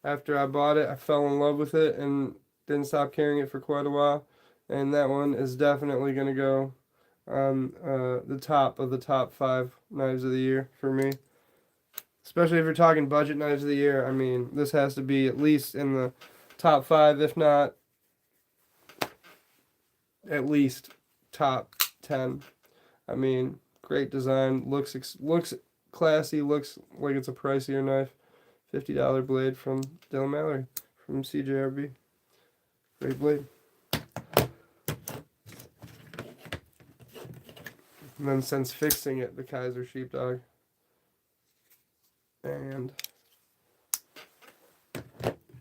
After I bought it, I fell in love with it and didn't stop carrying it for quite a while. And that one is definitely going to go on the top of the top 5 knives of the year for me. Especially if you're talking budget knives of the year. I mean, this has to be at least in the top 5, if not at least top 10. I mean, great design, looks classy, looks like it's a pricier knife. $50 blade from Dylan Mallory from CJRB. Great blade. And then since fixing it, the Kaiser Sheepdog. And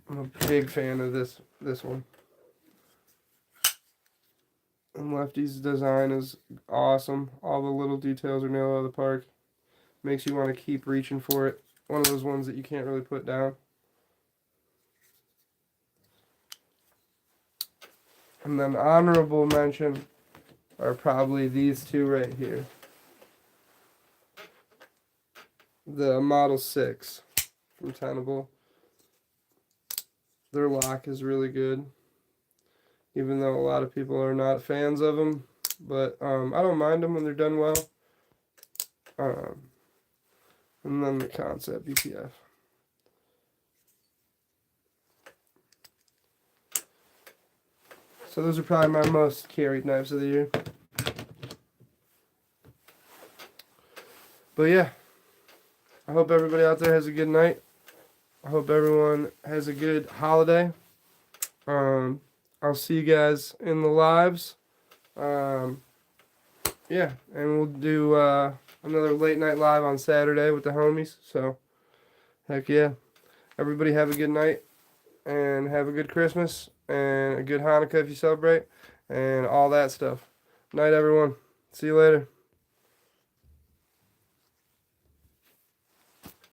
I'm a big fan of this one. And Lefty's design is awesome. All the little details are nailed out of the park. Makes you want to keep reaching for it. One of those ones that you can't really put down. And then honorable mention are probably these two right here. The Model 6 from Tenable. Their lock is really good. Even though a lot of people are not fans of them. But I don't mind them when they're done well. And then the Concept BPF. So those are probably my most carried knives of the year. But yeah, I hope everybody out there has a good night. I hope everyone has a good holiday. I'll see you guys in the lives. Yeah, and we'll do another late night live on Saturday with the homies. So, heck yeah. everybody have a good night and have a good Christmas and a good Hanukkah if you celebrate and all that stuff. Night, everyone. See you later.